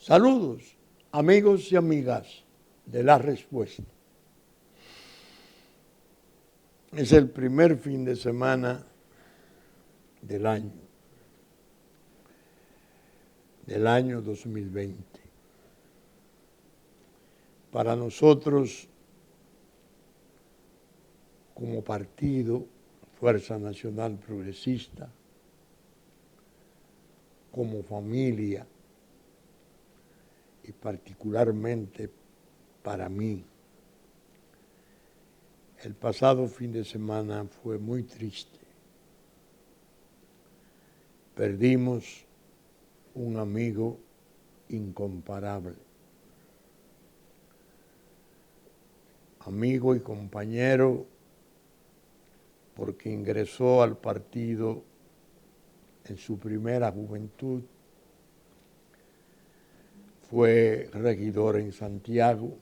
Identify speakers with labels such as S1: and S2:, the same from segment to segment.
S1: Saludos, amigos y amigas de La Respuesta. Es el primer fin de semana del año 2020. Para nosotros, como partido, Fuerza Nacional Progresista, como familia, y particularmente para mí, el pasado fin de semana fue muy triste. Perdimos un amigo incomparable, amigo y compañero, porque ingresó al partido en su primera juventud. Fue regidor en Santiago,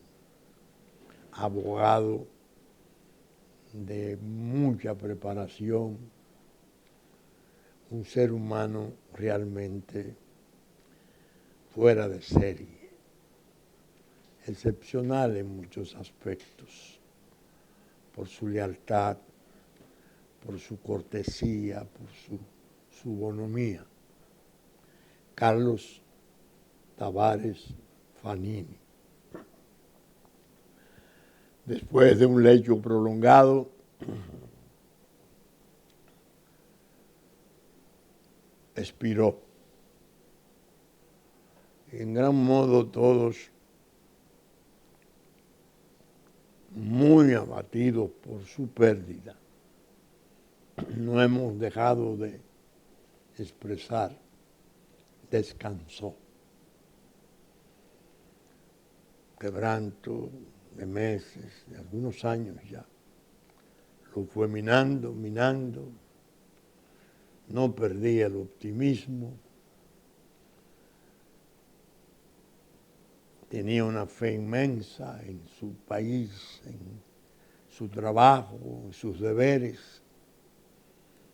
S1: abogado de mucha preparación, un ser humano realmente fuera de serie, excepcional en muchos aspectos, por su lealtad, por su cortesía, por su bonomía. Carlos Tavares Fanini. Después de un lecho prolongado, expiró. En gran modo todos muy abatidos por su pérdida. No hemos dejado de expresar, descansó. Quebranto de meses, de algunos años ya. Lo fue minando, no perdía el optimismo, tenía una fe inmensa en su país, en su trabajo, en sus deberes,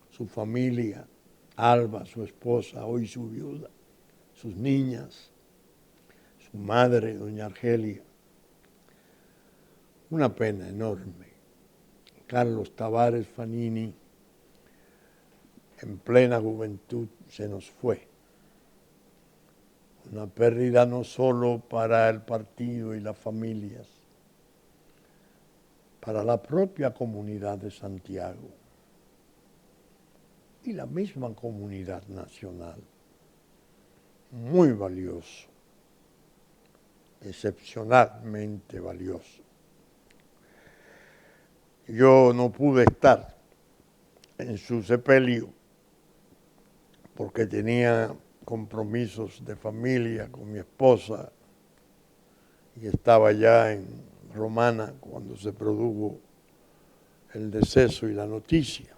S1: su familia, Alba, su esposa, hoy su viuda, sus niñas, su madre, doña Argelia. Una pena enorme. Carlos Tavares Fanini, en plena juventud, se nos fue. Una pérdida no solo para el partido y las familias, para la propia comunidad de Santiago y la misma comunidad nacional. Muy valioso, excepcionalmente valioso. Yo no pude estar en su sepelio porque tenía compromisos de familia con mi esposa y estaba ya en Romana cuando se produjo el deceso y la noticia.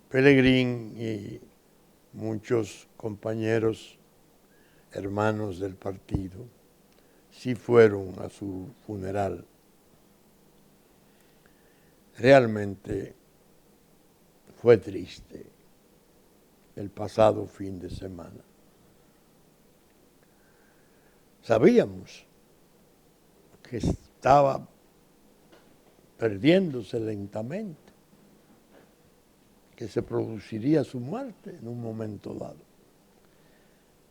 S1: Pelegrín y muchos compañeros, hermanos del partido, sí fueron a su funeral. Realmente fue triste el pasado fin de semana. Sabíamos que estaba perdiéndose lentamente, que se produciría su muerte en un momento dado.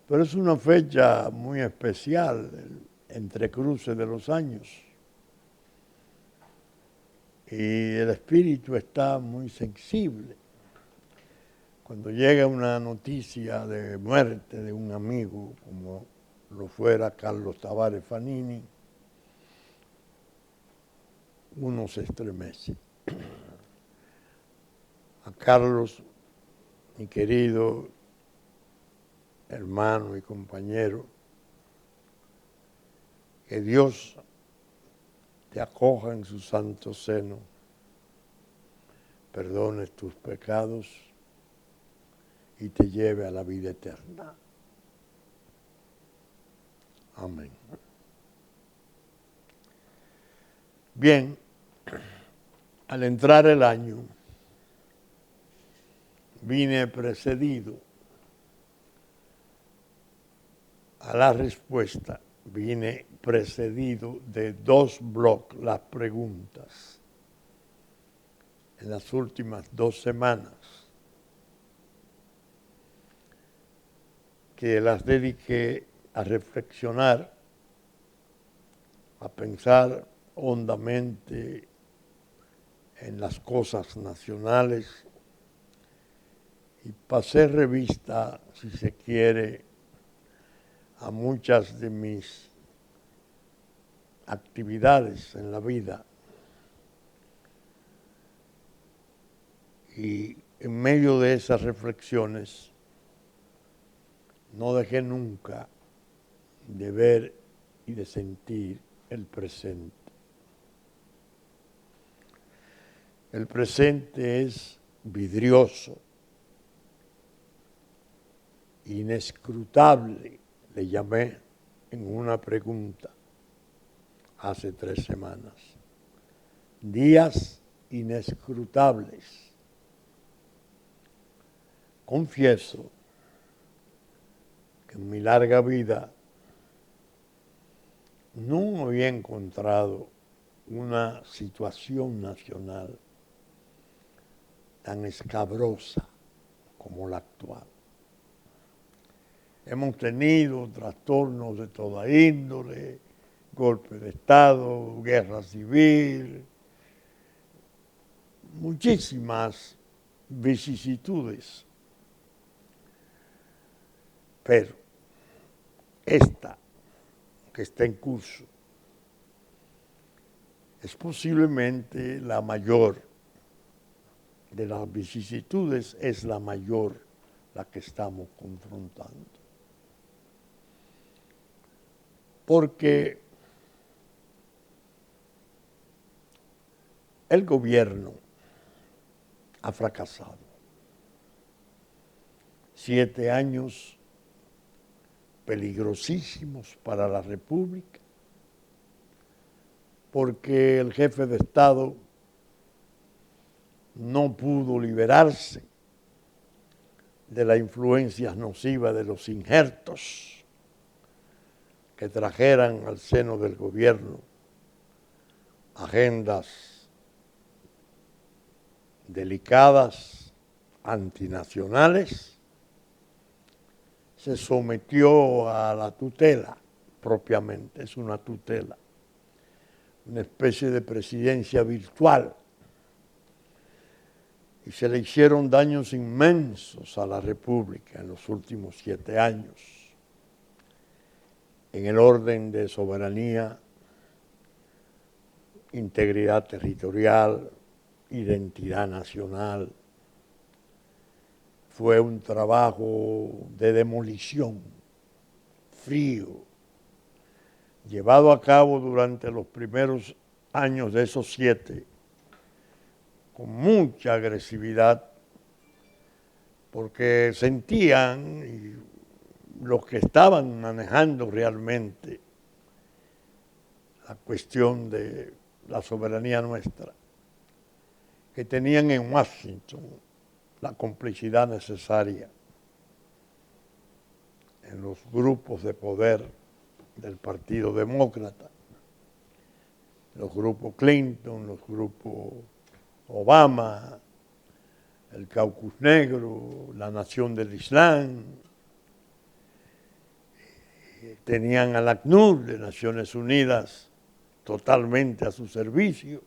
S1: Pero es una fecha muy especial, el entrecruce de los años. Y el espíritu está muy sensible. Cuando llega una noticia de muerte de un amigo, como lo fuera Carlos Tavares Fanini, uno se estremece. A Carlos, mi querido hermano y compañero, que Dios te acoja en su santo seno, perdone tus pecados y te lleve a la vida eterna. Amén. Bien, al entrar el año, vine precedido a la respuesta, vine precedido de 2 bloques, las preguntas, en las últimas 2 semanas, que las dediqué a reflexionar, a pensar hondamente en las cosas nacionales y pasé revista, si se quiere, a muchas de mis actividades en la vida. Y en medio de esas reflexiones no dejé nunca de ver y de sentir el presente. El presente es vidrioso, inescrutable, le llamé en una pregunta hace 3 semanas. Días inescrutables. Confieso que en mi larga vida no había encontrado una situación nacional tan escabrosa como la actual. Hemos tenido trastornos de toda índole, golpe de Estado, guerra civil, muchísimas vicisitudes. Pero esta que está en curso es posiblemente la mayor de las vicisitudes, es la mayor la que estamos confrontando. Porque el gobierno ha fracasado. 7 años peligrosísimos para la República, porque el jefe de Estado no pudo liberarse de la influencia nociva de los injertos que trajeran al seno del gobierno agendas delicadas, antinacionales. Se sometió a la tutela propiamente, es una tutela, una especie de presidencia virtual, y se le hicieron daños inmensos a la República en los últimos 7 años, en el orden de soberanía, integridad territorial, identidad nacional. Fue un trabajo de demolición, frío, llevado a cabo durante los primeros años de esos 7, con mucha agresividad, porque sentían, y los que estaban manejando realmente la cuestión de la soberanía nuestra, que tenían en Washington la complicidad necesaria en los grupos de poder del Partido Demócrata, los grupos Clinton, los grupos Obama, el Caucus Negro, la Nación del Islam. Tenían al ACNUR de Naciones Unidas totalmente a su servicio,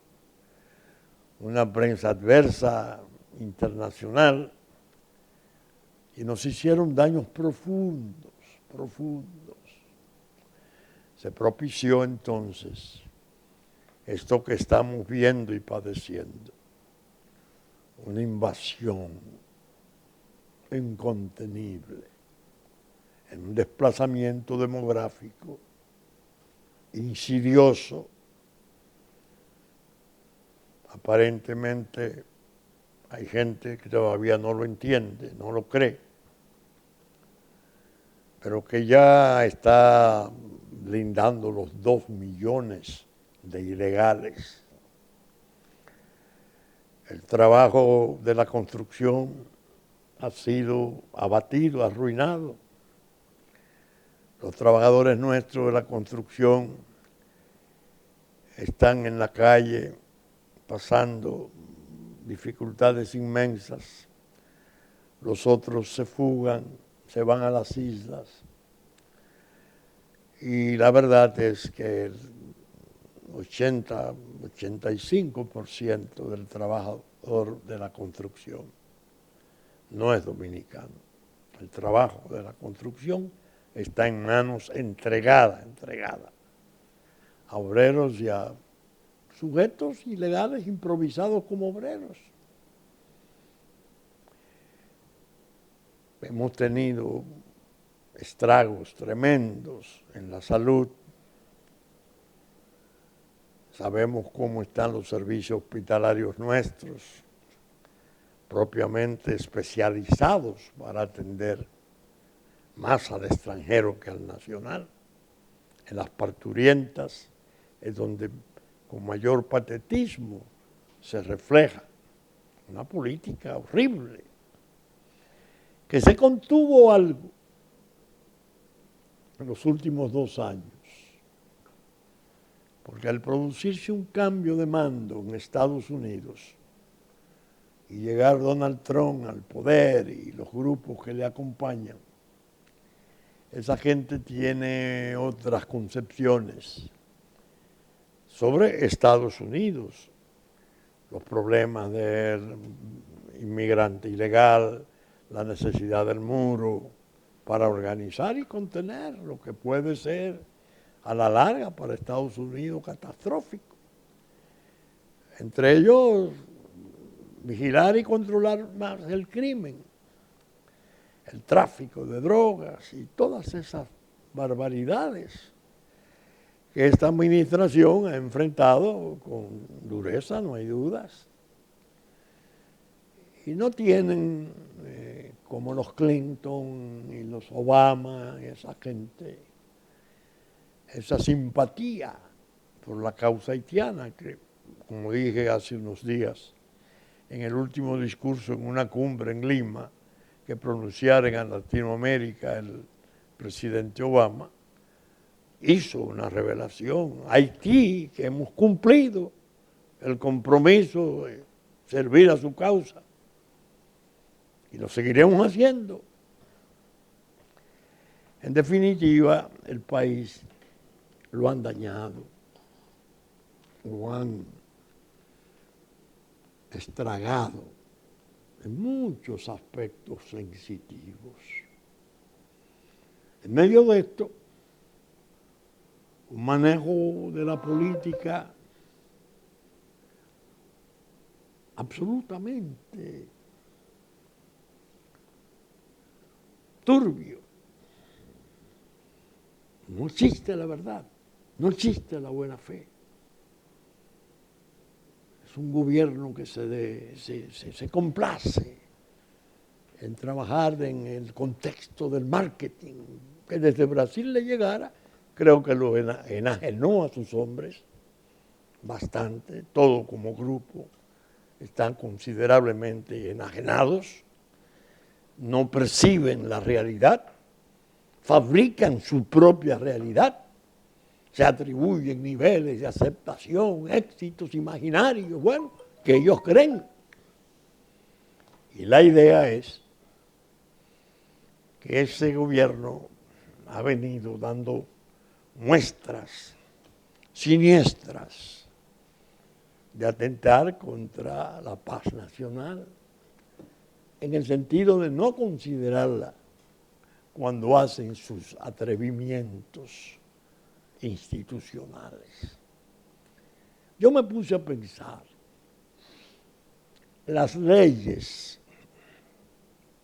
S1: una prensa adversa internacional, y nos hicieron daños profundos. Se propició entonces esto que estamos viendo y padeciendo, una invasión incontenible, en un desplazamiento demográfico insidioso Aparentemente hay gente que todavía no lo entiende, no lo cree, pero que ya está blindando los 2 millones de ilegales. El trabajo de la construcción ha sido abatido, arruinado. Los trabajadores nuestros de la construcción están en la calle pasando dificultades inmensas. Los otros se fugan, se van a las islas. Y la verdad es que el 85% del trabajador de la construcción no es dominicano. El trabajo de la construcción está en manos entregada a obreros y a sujetos ilegales improvisados como obreros. Hemos tenido estragos tremendos en la salud. Sabemos cómo están los servicios hospitalarios nuestros, propiamente especializados para atender más al extranjero que al nacional. En las parturientas es donde con mayor patetismo se refleja una política horrible, que se contuvo algo en los últimos 2 años, porque al producirse un cambio de mando en Estados Unidos y llegar Donald Trump al poder y los grupos que le acompañan, esa gente tiene otras concepciones sobre Estados Unidos, los problemas del inmigrante ilegal, la necesidad del muro para organizar y contener lo que puede ser a la larga para Estados Unidos catastrófico. Entre ellos, vigilar y controlar más el crimen, el tráfico de drogas y todas esas barbaridades que esta administración ha enfrentado con dureza, no hay dudas. Y no tienen, como los Clinton y los Obama y esa gente, esa simpatía por la causa haitiana, que, como dije hace unos días, en el último discurso en una cumbre en Lima, que pronunciara en Latinoamérica el presidente Obama, hizo una revelación. Haití, que hemos cumplido el compromiso de servir a su causa, y lo seguiremos haciendo. En definitiva, el país lo han dañado, lo han estragado en muchos aspectos sensitivos. En medio de esto, un manejo de la política absolutamente turbio. No existe la verdad, no existe la buena fe. Es un gobierno que se complace en trabajar en el contexto del marketing, que desde Brasil le llegara, creo que lo enajenó a sus hombres bastante, todo como grupo están considerablemente enajenados, no perciben la realidad, fabrican su propia realidad, se atribuyen niveles de aceptación, éxitos imaginarios, bueno, que ellos creen. Y la idea es que ese gobierno ha venido dando muestras siniestras de atentar contra la paz nacional, en el sentido de no considerarla cuando hacen sus atrevimientos institucionales. Yo me puse a pensar, las leyes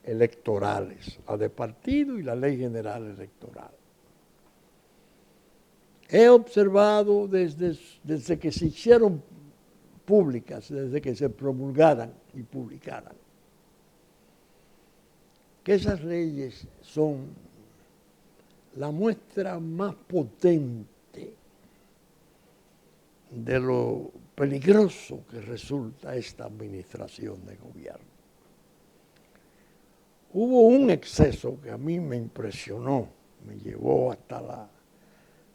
S1: electorales, la de partido y la ley general electoral, he observado desde que se hicieron públicas desde que se promulgaran y publicaran, que esas leyes son la muestra más potente de lo peligroso que resulta esta administración de gobierno. Hubo un exceso que a mí me impresionó, me llevó hasta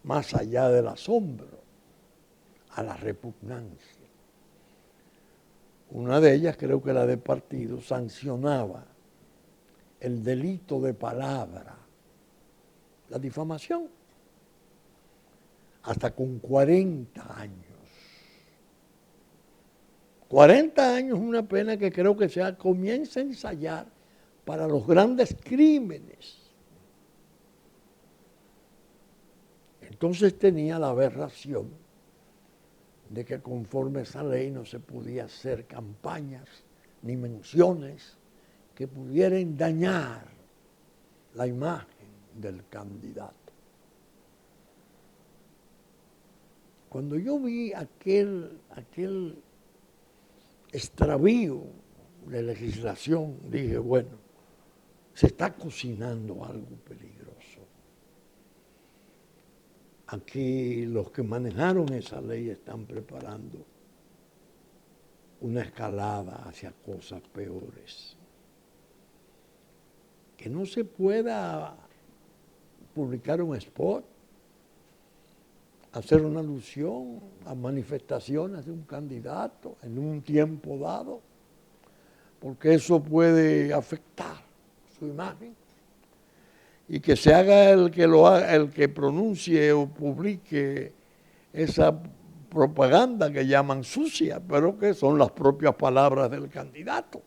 S1: más allá del asombro, a la repugnancia. Una de ellas, creo que la de partido, sancionaba el delito de palabra, la difamación, hasta con 40 años. 40 años es una pena que creo que comienza a ensayar para los grandes crímenes. Entonces tenía la aberración de que conforme a esa ley no se podía hacer campañas ni menciones que pudieran dañar la imagen del candidato. Cuando yo vi aquel extravío de legislación, dije, bueno, se está cocinando algo peligroso. Aquí los que manejaron esa ley están preparando una escalada hacia cosas peores. Que no se pueda publicar un spot, hacer una alusión a manifestaciones de un candidato en un tiempo dado, porque eso puede afectar su imagen, y que se haga el que pronuncie o publique esa propaganda que llaman sucia, pero que son las propias palabras del candidato.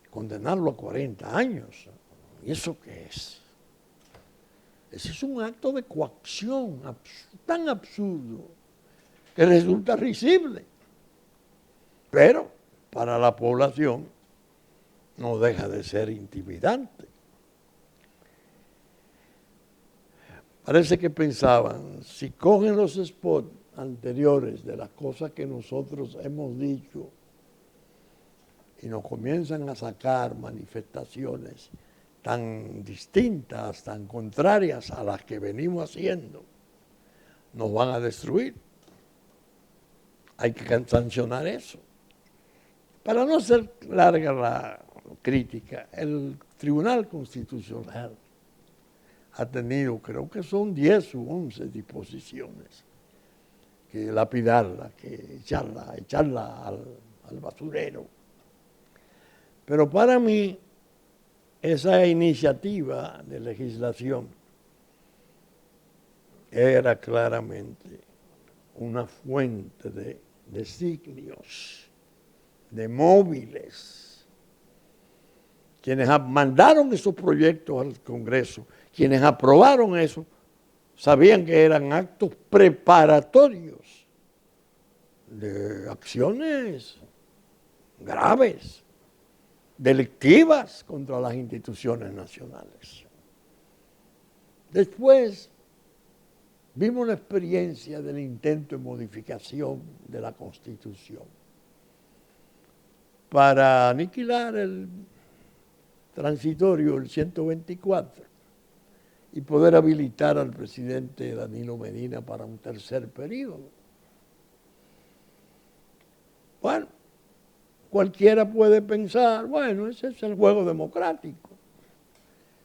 S1: Condenarlo a 40 años, ¿y eso qué es? Ese es un acto de coacción tan absurdo que resulta risible, pero para la población no deja de ser intimidante. Parece que pensaban, si cogen los spots anteriores de las cosas que nosotros hemos dicho y nos comienzan a sacar manifestaciones tan distintas, tan contrarias a las que venimos haciendo, nos van a destruir. Hay que sancionar eso. Para no ser larga la crítica, el Tribunal Constitucional ha tenido, creo que son 10 u 11 disposiciones, que lapidarla, que echarla al basurero. Pero para mí, esa iniciativa de legislación era claramente una fuente de designios, de móviles. Quienes mandaron esos proyectos al Congreso, quienes aprobaron eso, sabían que eran actos preparatorios de acciones graves, delictivas contra las instituciones nacionales. Después vimos la experiencia del intento de modificación de la Constitución para aniquilar el transitorio, el 124, y poder habilitar al presidente Danilo Medina para un tercer periodo. Bueno, cualquiera puede pensar, bueno, ese es el juego democrático.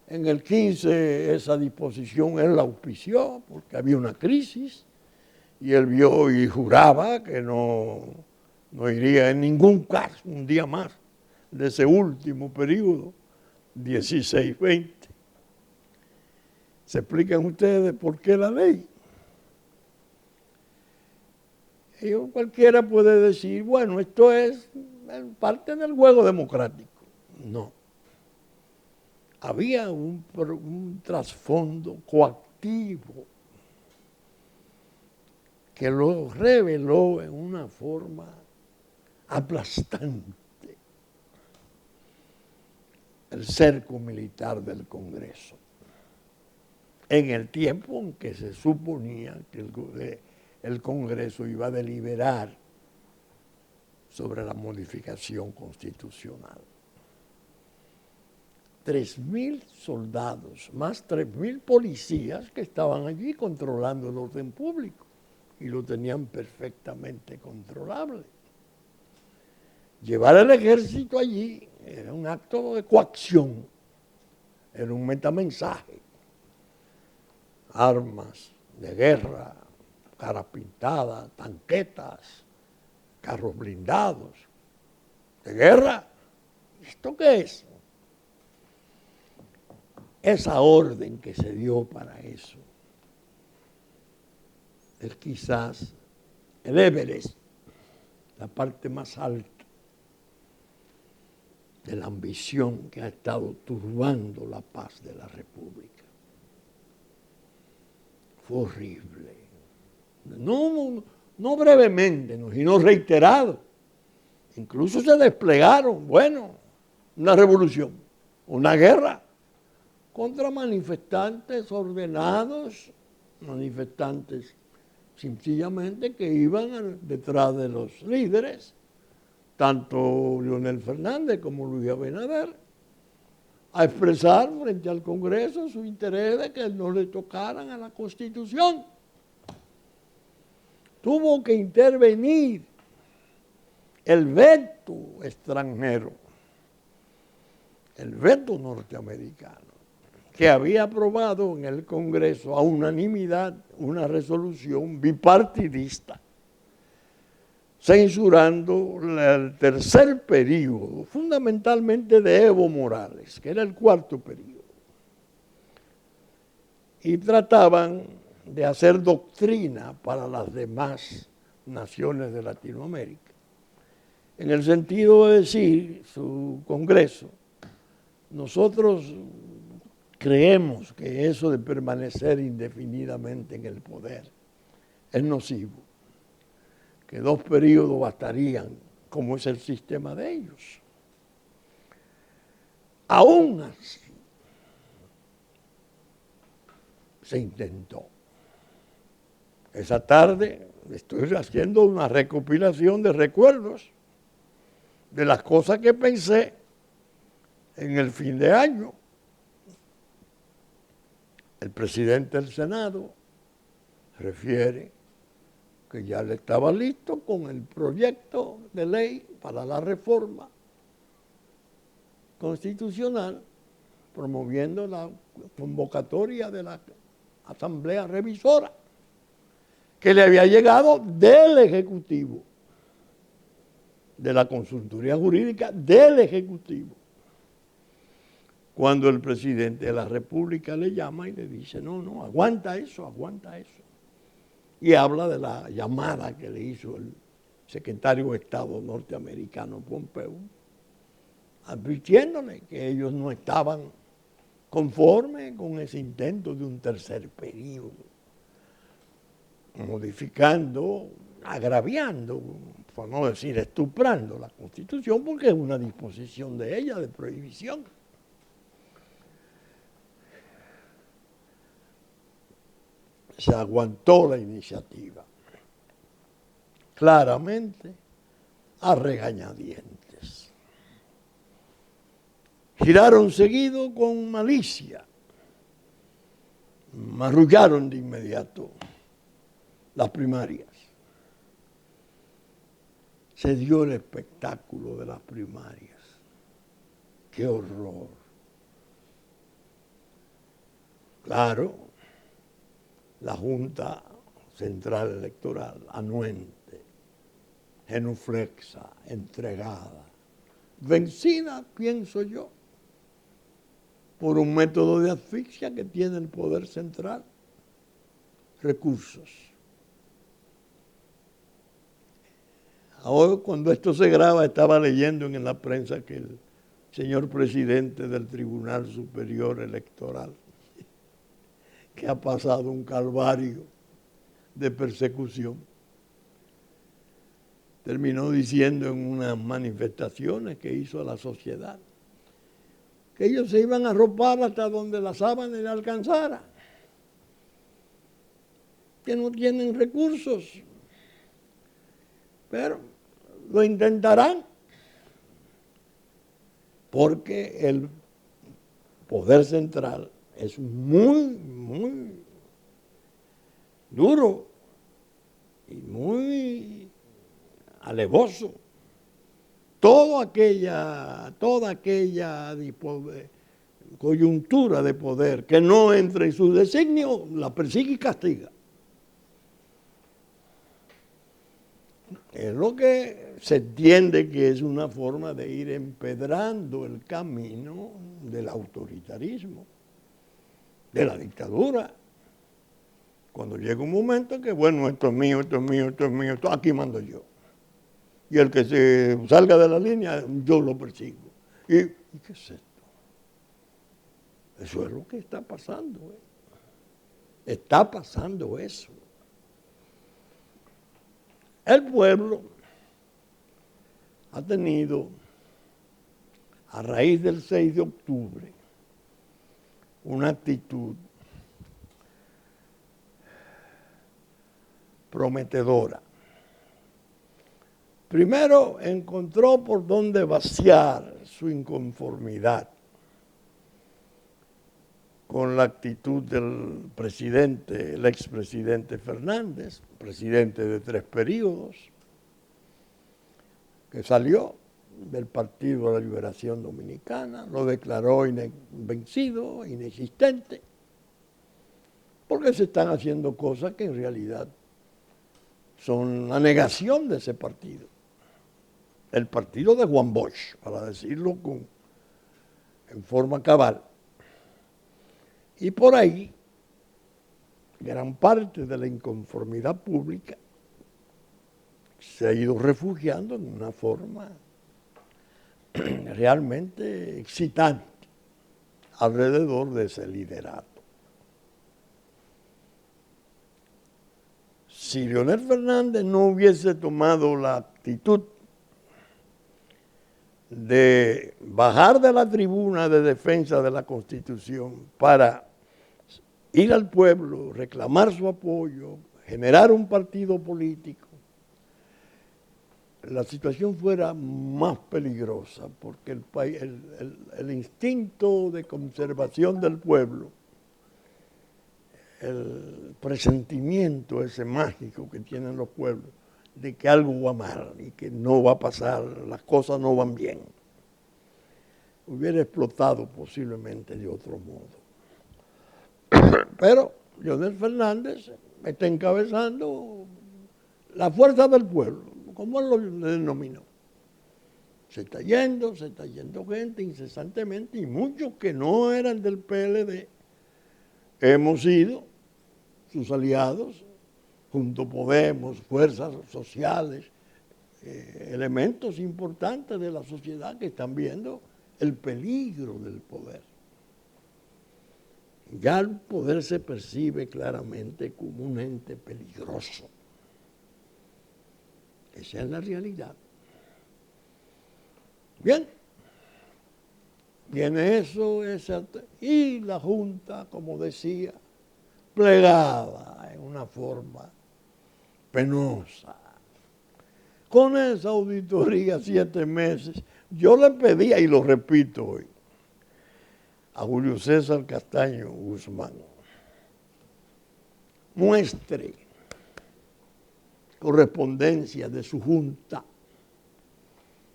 S1: En el 15 esa disposición él la auspició porque había una crisis y él vio y juraba que no iría en ningún caso un día más de ese último periodo, 16-20. ¿Se explican ustedes por qué la ley? Y cualquiera puede decir, bueno, esto es parte del juego democrático. No. Había un trasfondo coactivo que lo reveló en una forma aplastante el cerco militar del Congreso, en el tiempo en que se suponía que el Congreso iba a deliberar sobre la modificación constitucional. 3.000 soldados, más 3.000 policías que estaban allí controlando el orden público y lo tenían perfectamente controlable. Llevar el ejército allí era un acto de coacción, era un metamensaje. Armas de guerra, caras pintadas, tanquetas, carros blindados, de guerra. ¿Esto qué es? Esa orden que se dio para eso es quizás el Everest, la parte más alta de la ambición que ha estado turbando la paz de la República. Fue horrible. No brevemente, sino reiterado. Incluso se desplegaron, una revolución, una guerra contra manifestantes ordenados, manifestantes sencillamente que iban detrás de los líderes, tanto Leonel Fernández como Luis Abinader, a expresar frente al Congreso su interés de que no le tocaran a la Constitución. Tuvo que intervenir el veto extranjero, el veto norteamericano, que había aprobado en el Congreso a unanimidad una resolución bipartidista censurando el tercer período, fundamentalmente de Evo Morales, que era el cuarto período. Y trataban de hacer doctrina para las demás naciones de Latinoamérica, en el sentido de decir, su Congreso, nosotros creemos que eso de permanecer indefinidamente en el poder es nocivo, que 2 periodos bastarían, como es el sistema de ellos. Aún así, se intentó. Esa tarde estoy haciendo una recopilación de recuerdos de las cosas que pensé en el fin de año. El presidente del Senado refiere que ya le estaba listo con el proyecto de ley para la reforma constitucional, promoviendo la convocatoria de la Asamblea Revisora, que le había llegado del Ejecutivo, de la Consultoría Jurídica del Ejecutivo. Cuando el presidente de la República le llama y le dice, no, aguanta eso. Y habla de la llamada que le hizo el secretario de Estado norteamericano Pompeo, advirtiéndole que ellos no estaban conformes con ese intento de un tercer periodo, modificando, agraviando, por no decir estuprando la Constitución, porque es una disposición de ella de prohibición. Se aguantó la iniciativa, claramente a regañadientes. Giraron seguido con malicia, marrullaron de inmediato las primarias. Se dio el espectáculo de las primarias. ¡Qué horror! Claro, la Junta Central Electoral, anuente, genuflexa, entregada, vencida, pienso yo, por un método de asfixia que tiene el poder central, recursos. Ahora, cuando esto se graba, estaba leyendo en la prensa que el señor presidente del Tribunal Superior Electoral, que ha pasado un calvario de persecución, terminó diciendo en unas manifestaciones que hizo a la sociedad que ellos se iban a arropar hasta donde la sábana le alcanzara. que no tienen recursos, pero lo intentarán porque el poder central es muy duro y muy alevoso. Toda aquella coyuntura de poder que no entre en su designio, la persigue y castiga. Es lo que se entiende que es una forma de ir empedrando el camino del autoritarismo, de la dictadura. Cuando llega un momento que, bueno, esto es mío, esto es mío, esto es mío, esto, aquí mando yo. Y el que se salga de la línea, yo lo persigo. ¿Y qué es esto? Eso es lo que está pasando. Está pasando eso. El pueblo ha tenido, a raíz del 6 de octubre, una actitud prometedora. Primero encontró por dónde vaciar su inconformidad con la actitud del presidente, el expresidente Fernández, presidente de 3 periodos, que salió del Partido de la Liberación Dominicana, lo declaró vencido, inexistente, porque se están haciendo cosas que en realidad son la negación de ese partido. El partido de Juan Bosch, para decirlo en forma cabal. Y por ahí, gran parte de la inconformidad pública se ha ido refugiando en una forma realmente excitante alrededor de ese liderato. Si Leonel Fernández no hubiese tomado la actitud de bajar de la tribuna de defensa de la Constitución para ir al pueblo, reclamar su apoyo, generar un partido político, la situación fuera más peligrosa, porque el instinto de conservación del pueblo, el presentimiento ese mágico que tienen los pueblos, de que algo va mal y que no va a pasar, las cosas no van bien, hubiera explotado posiblemente de otro modo. Pero Leonel Fernández está encabezando la fuerza del pueblo, como él lo denominó. Se está yendo gente incesantemente, y muchos que no eran del PLD hemos sido sus aliados, junto Podemos, fuerzas sociales, elementos importantes de la sociedad que están viendo el peligro del poder. Ya el poder se percibe claramente como un ente peligroso. Esa es la realidad. Bien, viene eso, y la Junta, como decía, plegada en una forma penosa. Con esa auditoría 7 meses, yo le pedía, y lo repito hoy, a Julio César Castaño Guzmán, muestre correspondencia de su Junta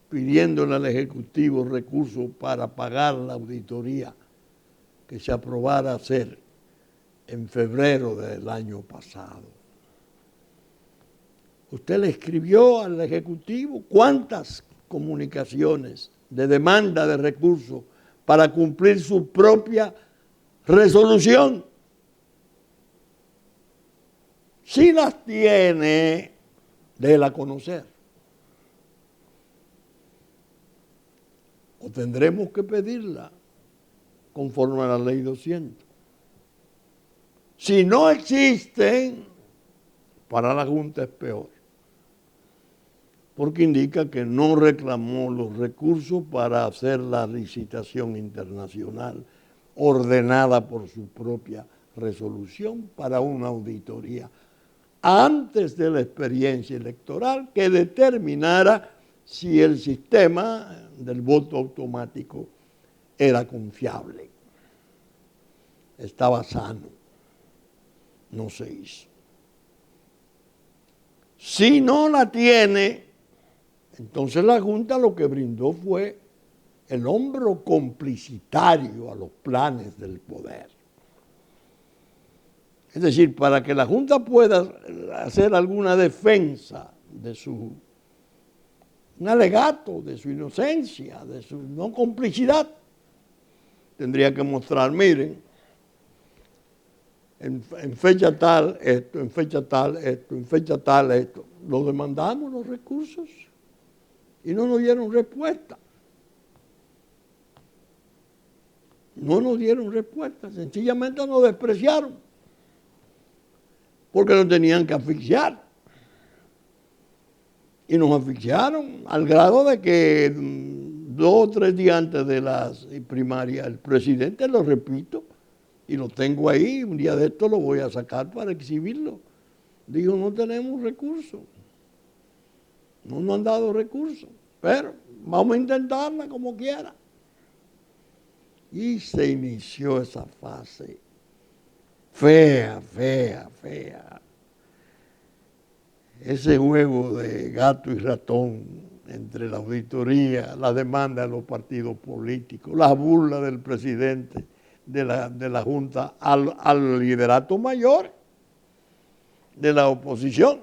S1: pidiéndole al Ejecutivo recursos para pagar la auditoría que se aprobara hacer en febrero del año pasado. Usted le escribió al Ejecutivo cuántas comunicaciones de demanda de recursos para cumplir su propia resolución. Si las tiene, déla a conocer. O tendremos que pedirla conforme a la ley 200. Si no existen, para la Junta es peor, porque indica que no reclamó los recursos para hacer la licitación internacional ordenada por su propia resolución para una auditoría antes de la experiencia electoral que determinara si el sistema del voto automático era confiable, estaba sano. No se hizo. Si no la tiene, entonces la Junta lo que brindó fue el hombro complicitario a los planes del poder. Es decir, para que la Junta pueda hacer alguna defensa de un alegato de su inocencia, de su no complicidad, tendría que mostrar, miren, en fecha tal, esto, en fecha tal, esto, en fecha tal, esto. Lo demandamos los recursos y no nos dieron respuesta. No nos dieron respuesta, sencillamente nos despreciaron porque nos tenían que asfixiar. Y nos asfixiaron al grado de que 2 o 3 días antes de las primarias, el presidente, lo repito, y lo tengo ahí, un día de esto lo voy a sacar para exhibirlo. Dijo, no tenemos recursos. No nos han dado recursos, pero vamos a intentarla como quiera. Y se inició esa fase fea, fea, fea. Ese juego de gato y ratón entre la auditoría, la demanda de los partidos políticos, la burla del presidente de la Junta al liderato mayor de la oposición.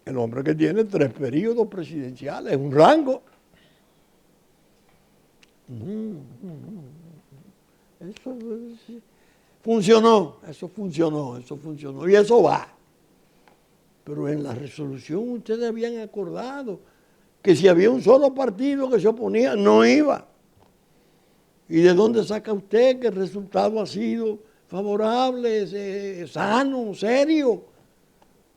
S1: El hombre que tiene 3 periodos presidenciales, un rango. Eso funcionó. Y eso va. Pero en la resolución ustedes habían acordado que si había un solo partido que se oponía, no iba. ¿Y de dónde saca usted que el resultado ha sido favorable, sano, serio?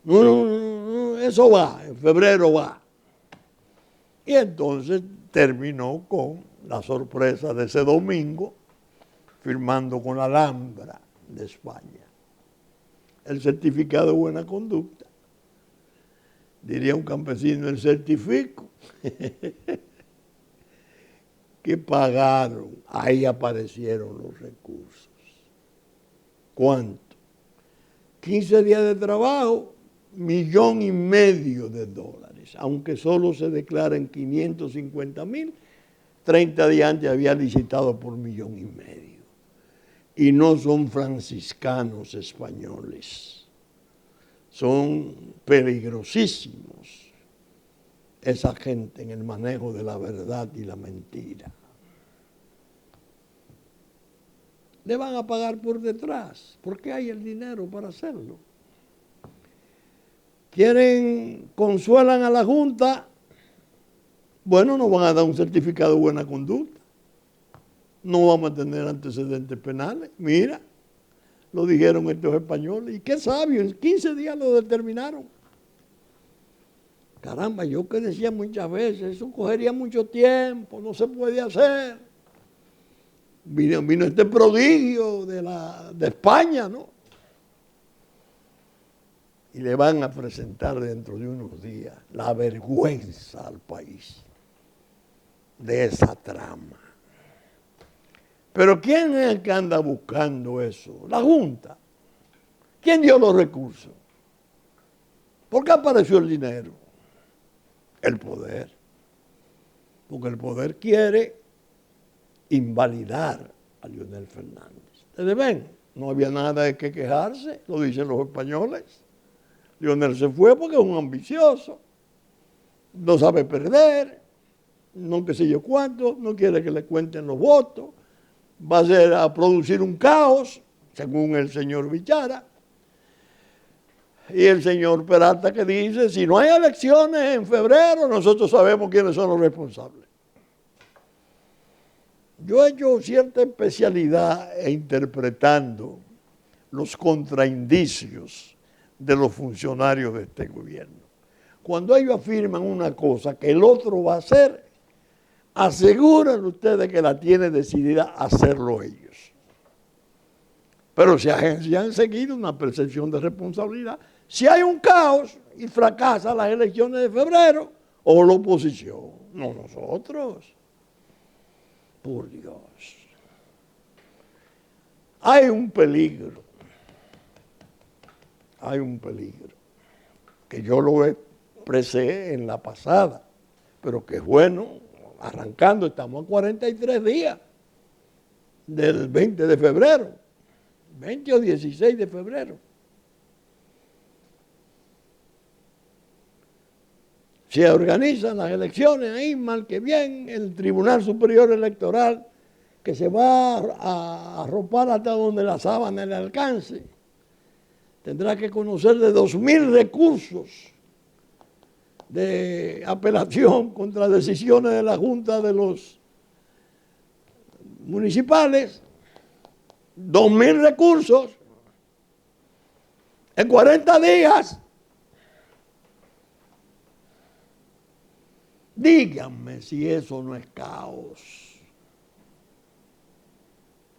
S1: No, eso va, en febrero va. Y entonces terminó con la sorpresa de ese domingo, firmando con la Alhambra de España el certificado de buena conducta. Diría un campesino, el certifico. Que pagaron, ahí aparecieron los recursos. ¿Cuánto? 15 días de trabajo, $1,500,000, aunque solo se declaran 550,000, 30 días antes había licitado por $1,500,000. Y no son franciscanos españoles, son peligrosísimos esa gente en el manejo de la verdad y la mentira. Le van a pagar por detrás, porque hay el dinero para hacerlo. Consuelan a la Junta, bueno, nos van a dar un certificado de buena conducta, no vamos a tener antecedentes penales, mira, lo dijeron estos españoles, y qué sabio, en 15 días lo determinaron. Caramba, yo que decía muchas veces, eso cogería mucho tiempo, no se puede hacer. Vino este prodigio de España, ¿no? Y le van a presentar dentro de unos días la vergüenza al país de esa trama. Pero ¿quién es el que anda buscando eso? La Junta. ¿Quién dio los recursos? ¿Por qué apareció el dinero? El poder. Porque el poder quiere invalidar a Leonel Fernández. Ustedes ven, no había nada de qué quejarse, lo dicen los españoles. Leonel se fue porque es un ambicioso, no sabe perder, no qué sé yo cuánto, no quiere que le cuenten los votos, va a producir un caos, según el señor Bichara. Y el señor Peralta que dice, si no hay elecciones en febrero, nosotros sabemos quiénes son los responsables. Yo he hecho cierta especialidad interpretando los contraindicios de los funcionarios de este gobierno. Cuando ellos afirman una cosa que el otro va a hacer, aseguren ustedes que la tiene decidida hacerlo ellos. Pero se han seguido una percepción de responsabilidad. Si hay un caos y fracasan las elecciones de febrero, o la oposición, no nosotros. Por Dios. Hay un peligro, que yo lo expresé en la pasada, pero que es bueno, arrancando, estamos a 43 días del 20 de febrero, 20 o 16 de febrero. Se organizan las elecciones ahí, mal que bien, el Tribunal Superior Electoral, que se va a arropar hasta donde la sábana le alcance, tendrá que conocer de 2.000 recursos de apelación contra decisiones de la Junta de los municipales, 2.000 recursos en 40 días. Díganme si eso no es caos.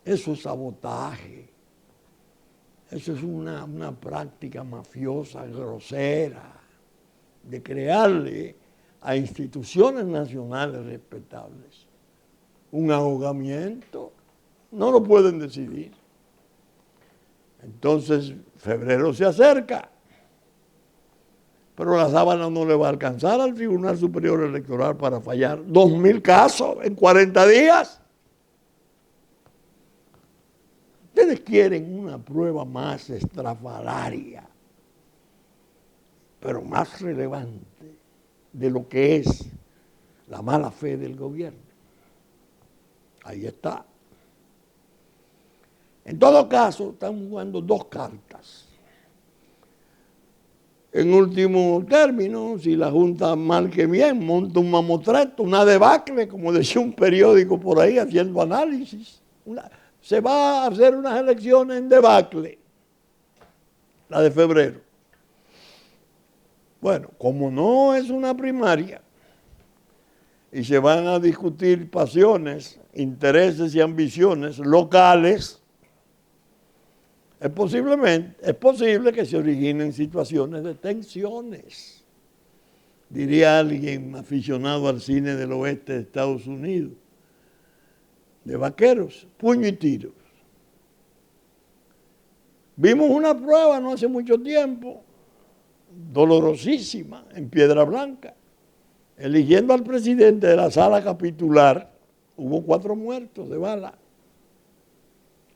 S1: Eso es sabotaje. Eso es una práctica mafiosa, grosera, de crearle a instituciones nacionales respetables un ahogamiento. No lo pueden decidir. Entonces, febrero se acerca. Pero la sábana no le va a alcanzar al Tribunal Superior Electoral para fallar 2.000 casos en 40 días. Ustedes quieren una prueba más estrafalaria, pero más relevante de lo que es la mala fe del gobierno. Ahí está. En todo caso, están jugando dos cartas. En último término, si la Junta mal que bien monta un mamotreto, una debacle, como decía un periódico por ahí haciendo análisis, se va a hacer unas elecciones en debacle, la de febrero. Bueno, como no es una primaria y se van a discutir pasiones, intereses y ambiciones locales, es posible que se originen situaciones de tensiones. Diría alguien aficionado al cine del oeste de Estados Unidos, de vaqueros, puño y tiros. Vimos una prueba no hace mucho tiempo, dolorosísima, en Piedra Blanca. Eligiendo al presidente de la sala capitular, hubo 4 muertos de bala.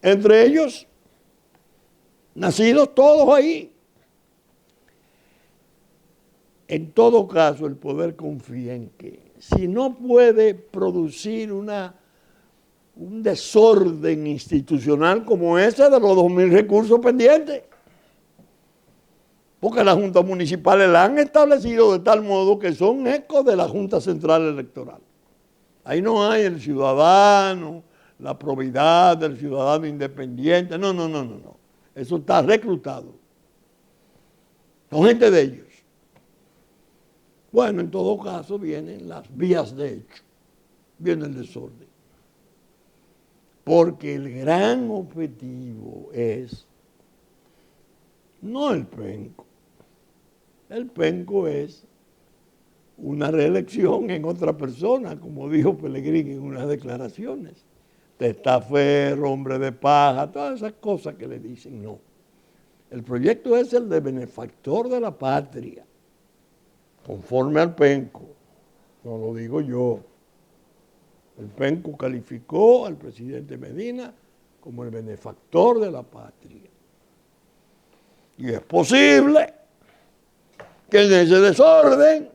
S1: Entre ellos, nacidos todos ahí. En todo caso, el poder confía en que si no puede producir un desorden institucional como ese de los 2.000 recursos pendientes, porque las juntas municipales la han establecido de tal modo que son ecos de la Junta Central Electoral. Ahí no hay el ciudadano, la probidad del ciudadano independiente, no. Eso está reclutado. Son gente de ellos. Bueno, en todo caso vienen las vías de hecho, viene el desorden. Porque el gran objetivo es no el penco. El penco es una reelección en otra persona, como dijo Pellegrini en unas declaraciones. Testaferro, hombre de paja, todas esas cosas que le dicen, no. El proyecto es el de benefactor de la patria, conforme al penco, no lo digo yo. El penco calificó al presidente Medina como el benefactor de la patria. Y es posible que en ese desorden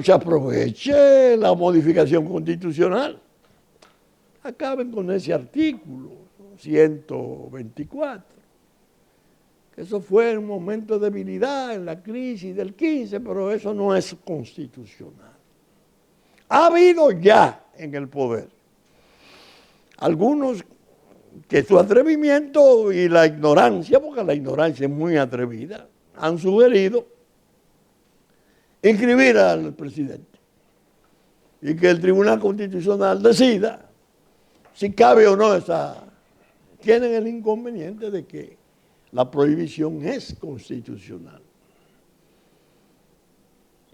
S1: se aproveche la modificación constitucional. Acaben con ese artículo 124, que eso fue un momento de debilidad en la crisis del 15, pero eso no es constitucional. Ha habido ya en el poder algunos que su atrevimiento y la ignorancia, porque la ignorancia es muy atrevida, han sugerido inscribir al presidente y que el Tribunal Constitucional decida si cabe o no esa tienen el inconveniente de que la prohibición es constitucional.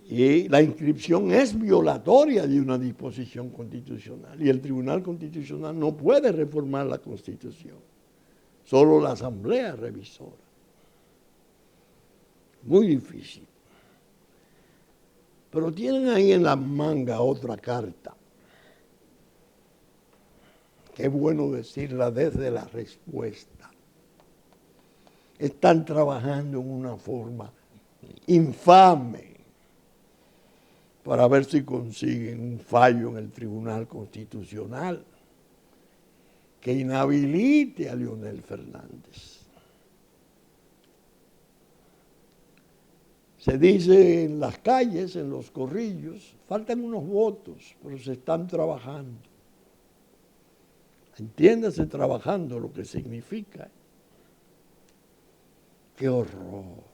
S1: Y la inscripción es violatoria de una disposición constitucional. Y el Tribunal Constitucional no puede reformar la Constitución. Solo la Asamblea Revisora. Muy difícil. Pero tienen ahí en la manga otra carta. Qué bueno decirla desde la respuesta. Están trabajando en una forma infame para ver si consiguen un fallo en el Tribunal Constitucional que inhabilite a Leonel Fernández. Se dice en las calles, en los corrillos, faltan unos votos, pero se están trabajando. Entiéndase trabajando lo que significa. ¡Qué horror!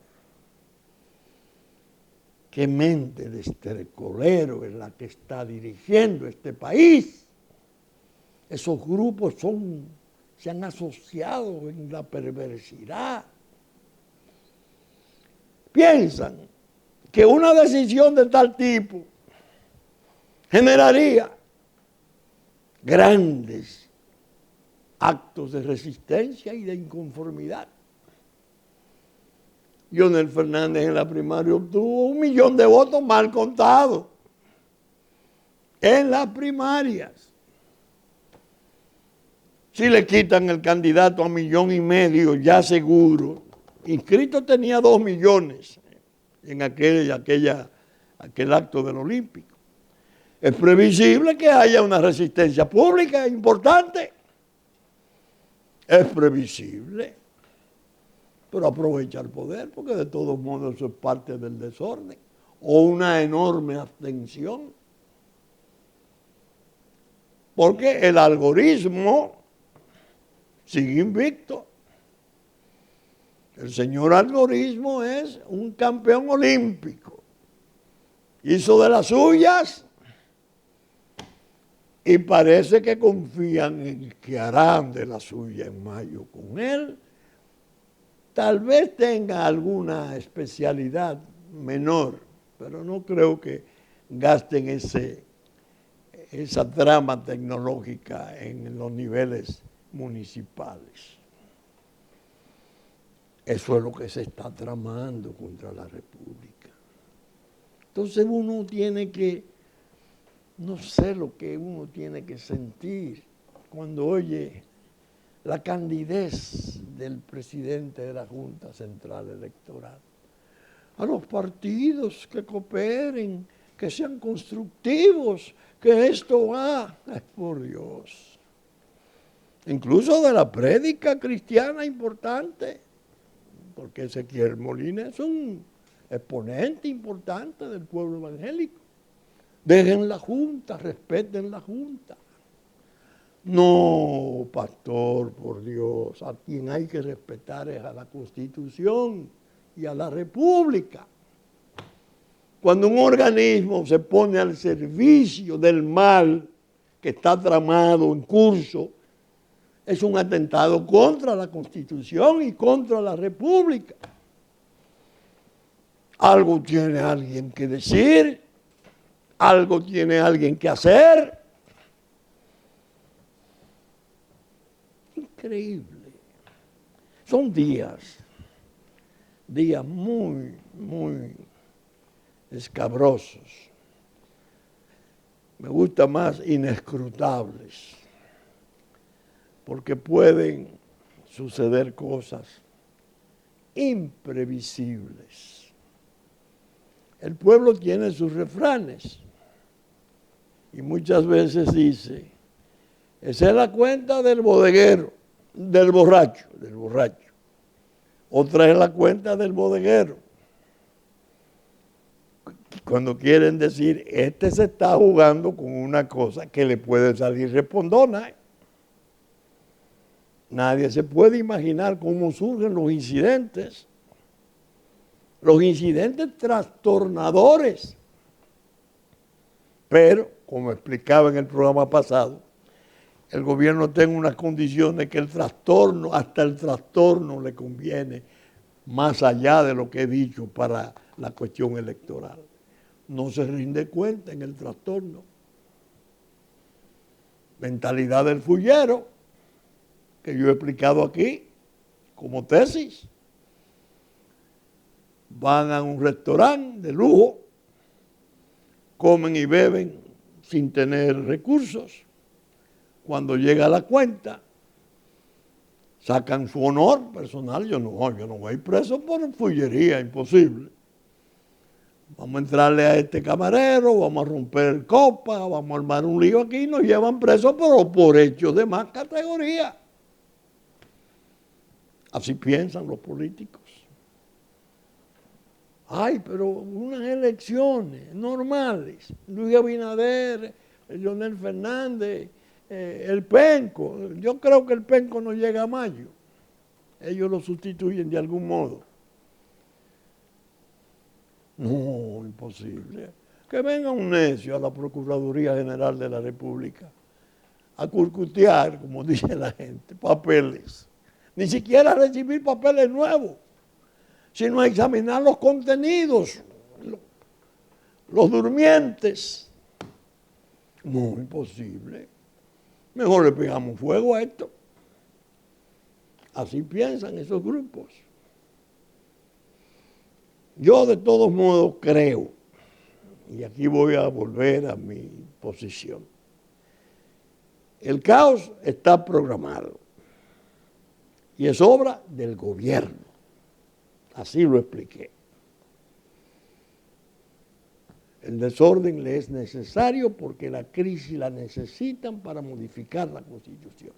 S1: ¡Qué mente de estercolero es la que está dirigiendo este país! Esos grupos se han asociado en la perversidad. Piensan que una decisión de tal tipo generaría grandes actos de resistencia y de inconformidad. Leonel Fernández en la primaria obtuvo 1 millón de votos mal contados en las primarias. Si le quitan el candidato a 1,5 millones ya seguro, inscrito tenía 2 millones en aquel acto del Olímpico. Es previsible que haya una resistencia pública importante. Es previsible. Pero aprovecha el poder, porque de todos modos eso es parte del desorden, o una enorme abstención. Porque el algoritmo sigue invicto. El señor algoritmo es un campeón olímpico. Hizo de las suyas y parece que confían en que harán de la suya en mayo con él. Tal vez tenga alguna especialidad menor, pero no creo que gasten esa trama tecnológica en los niveles municipales. Eso es lo que se está tramando contra la República. Entonces uno tiene que, no sé lo que uno tiene que sentir cuando oye la candidez del presidente de la Junta Central Electoral. A los partidos que cooperen, que sean constructivos, que esto va, por Dios. Incluso de la prédica cristiana importante, porque Ezequiel Molina es un exponente importante del pueblo evangélico. Dejen la Junta, respeten la Junta. No, pastor, por Dios, a quien hay que respetar es a la Constitución y a la República. Cuando un organismo se pone al servicio del mal que está tramado en curso, es un atentado contra la Constitución y contra la República. Algo tiene alguien que decir, algo tiene alguien que hacer. Increíble. Son días muy, muy escabrosos. Me gusta más inescrutables, porque pueden suceder cosas imprevisibles. El pueblo tiene sus refranes y muchas veces dice, esa es la cuenta del bodeguero, del borracho. Otra es la cuenta del bodeguero. Cuando quieren decir, este se está jugando con una cosa que le puede salir respondona. Nadie se puede imaginar cómo surgen los incidentes trastornadores. Pero, como explicaba en el programa pasado, el gobierno está en unas condiciones que el trastorno, hasta el trastorno le conviene, más allá de lo que he dicho para la cuestión electoral. No se rinde cuenta en el trastorno. Mentalidad del fullero, que yo he explicado aquí como tesis. Van a un restaurante de lujo, comen y beben sin tener recursos. Cuando llega la cuenta, sacan su honor personal. Yo no voy a ir preso por fullería, imposible. Vamos a entrarle a este camarero, vamos a romper copas, vamos a armar un lío aquí y nos llevan presos, pero por hechos de más categoría. Así piensan los políticos. Ay, pero unas elecciones normales, Luis Abinader, Leonel Fernández, el Penco. Yo creo que el Penco no llega a mayo. Ellos lo sustituyen de algún modo. No, imposible. Que venga un necio a la Procuraduría General de la República a curcutear, como dice la gente, papeles. Ni siquiera a recibir papeles nuevos, sino a examinar los contenidos, los durmientes. No, imposible. Mejor le pegamos fuego a esto. Así piensan esos grupos. Yo de todos modos creo, y aquí voy a volver a mi posición, el caos está programado y es obra del gobierno. Así lo expliqué. El desorden le es necesario porque la crisis la necesitan para modificar la Constitución.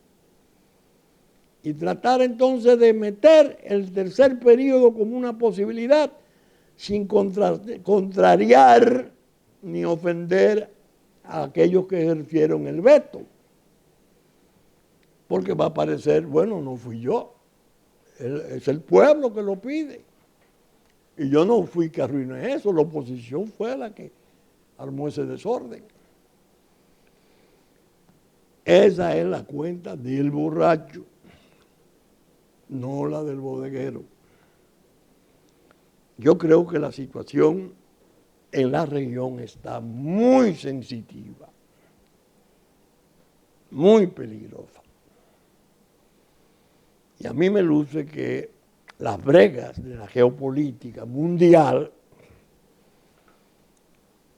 S1: Y tratar entonces de meter el tercer periodo como una posibilidad sin contrariar ni ofender a aquellos que ejercieron el veto. Porque va a parecer, bueno, no fui yo, es el pueblo que lo pide. Y yo no fui que arruiné eso, la oposición fue la que armó ese desorden. Esa es la cuenta del borracho, no la del bodeguero. Yo creo que la situación en la región está muy sensitiva, muy peligrosa. Y a mí me luce que las bregas de la geopolítica mundial,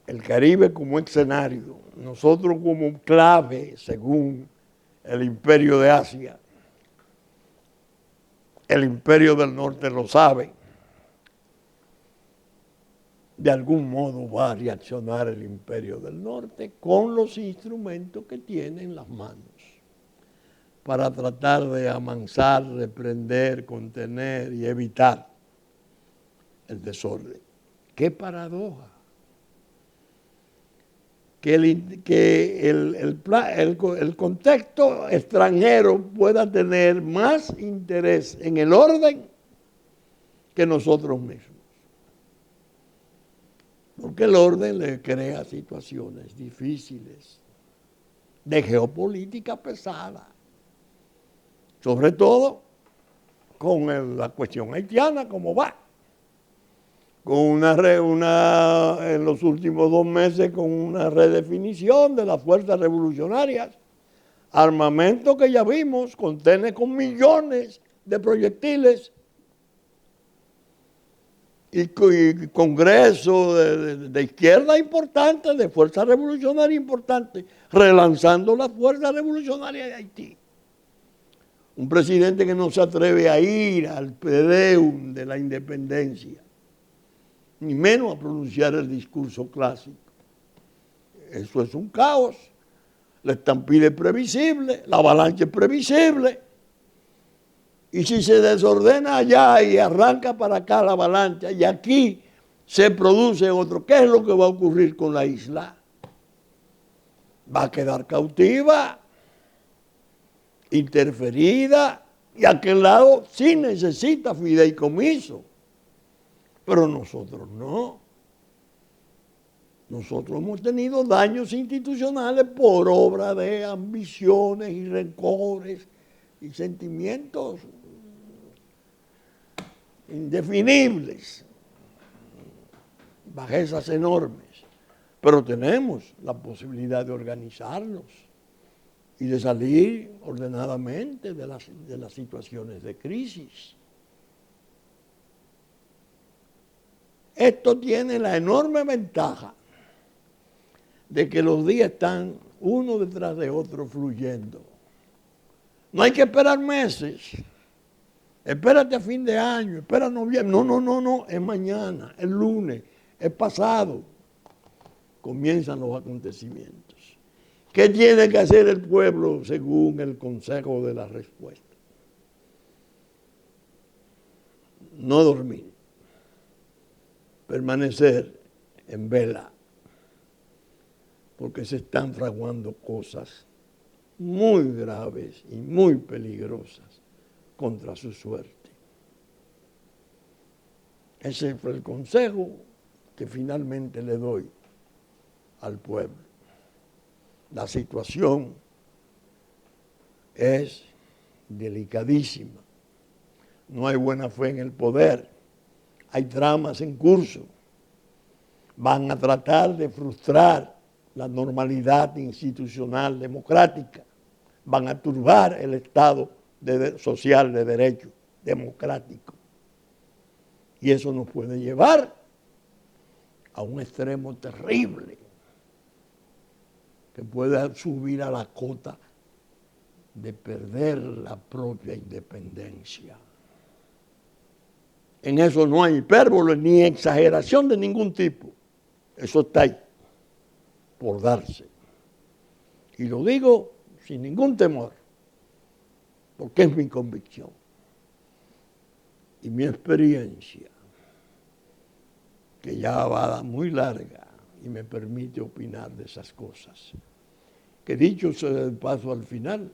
S1: el Caribe como escenario, nosotros como clave, según el Imperio de Asia, el Imperio del Norte lo sabe, de algún modo va a reaccionar el Imperio del Norte con los instrumentos que tiene en las manos para tratar de amansar, reprender, contener y evitar el desorden. ¡Qué paradoja! Que el contexto extranjero pueda tener más interés en el orden que nosotros mismos. Porque el orden le crea situaciones difíciles, de geopolítica pesada, sobre todo con la cuestión haitiana, como va, con en los últimos 2 meses, con una redefinición de las fuerzas revolucionarias, armamento que ya vimos, contiene con millones de proyectiles, y congreso de izquierda importante, de fuerza revolucionaria importante, relanzando las fuerzas revolucionarias de Haití. Un presidente que no se atreve a ir al Predeum de la independencia, ni menos a pronunciar el discurso clásico. Eso es un caos. La estampida es previsible, la avalancha es previsible. Y si se desordena allá y arranca para acá la avalancha y aquí se produce otro, ¿qué es lo que va a ocurrir con la isla? Va a quedar cautiva, interferida, y aquel lado sí necesita fideicomiso, pero nosotros no. Nosotros hemos tenido daños institucionales por obra de ambiciones y rencores y sentimientos indefinibles, bajezas enormes. Pero tenemos la posibilidad de organizarnos y de salir ordenadamente de las situaciones de crisis. Esto tiene la enorme ventaja de que los días están uno detrás de otro fluyendo. No hay que esperar meses. Espérate a fin de año, espera noviembre. No, es mañana, es lunes, es pasado. Comienzan los acontecimientos. ¿Qué tiene que hacer el pueblo según el consejo de la respuesta? No dormir, permanecer en vela, porque se están fraguando cosas muy graves y muy peligrosas contra su suerte. Ese fue el consejo que finalmente le doy al pueblo. La situación es delicadísima. No hay buena fe en el poder. Hay tramas en curso. Van a tratar de frustrar la normalidad institucional democrática. Van a turbar el Estado social de derecho democrático. Y eso nos puede llevar a un extremo terrible que pueda subir a la cota de perder la propia independencia. En eso no hay hipérbole ni exageración de ningún tipo. Eso está ahí, por darse. Y lo digo sin ningún temor, porque es mi convicción y mi experiencia, que ya va muy larga y me permite opinar de esas cosas. Que dicho sea de paso al final,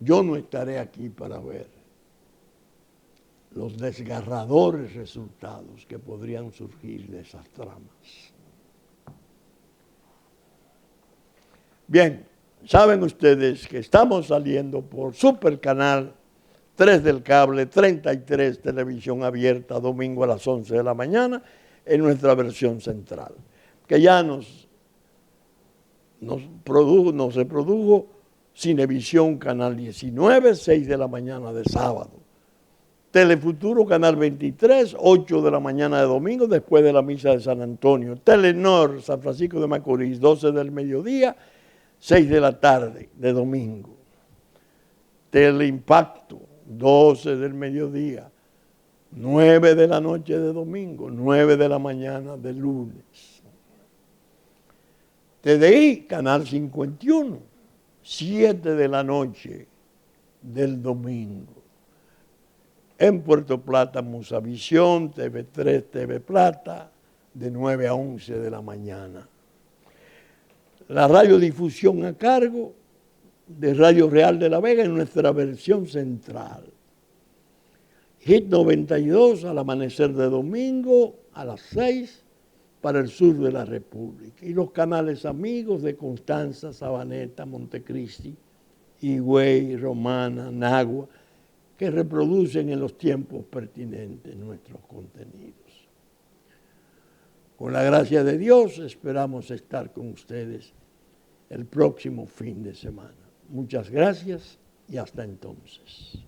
S1: yo no estaré aquí para ver los desgarradores resultados que podrían surgir de esas tramas. Bien, saben ustedes que estamos saliendo por Supercanal 3 del cable, 33 televisión abierta, domingo a las 11 de la mañana, en nuestra versión central, que ya se produjo Cinevisión Canal 19, 6 de la mañana de sábado. Telefuturo Canal 23, 8 de la mañana de domingo, después de la misa de San Antonio. Telenor San Francisco de Macorís, 12 del mediodía, 6 de la tarde de domingo. Teleimpacto, 12 del mediodía, 9 de la noche de domingo, 9 de la mañana de lunes. TDI, Canal 51, 7 de la noche del domingo. En Puerto Plata, Musavisión, TV3, TV Plata, de 9 a 11 de la mañana. La radiodifusión a cargo de Radio Real de la Vega en nuestra versión central. Hit 92 al amanecer de domingo a las 6 para el sur de la República. Y los canales amigos de Constanza, Sabaneta, Montecristi, Higüey, Romana, Nagua, que reproducen en los tiempos pertinentes nuestros contenidos. Con la gracia de Dios esperamos estar con ustedes el próximo fin de semana. Muchas gracias y hasta entonces.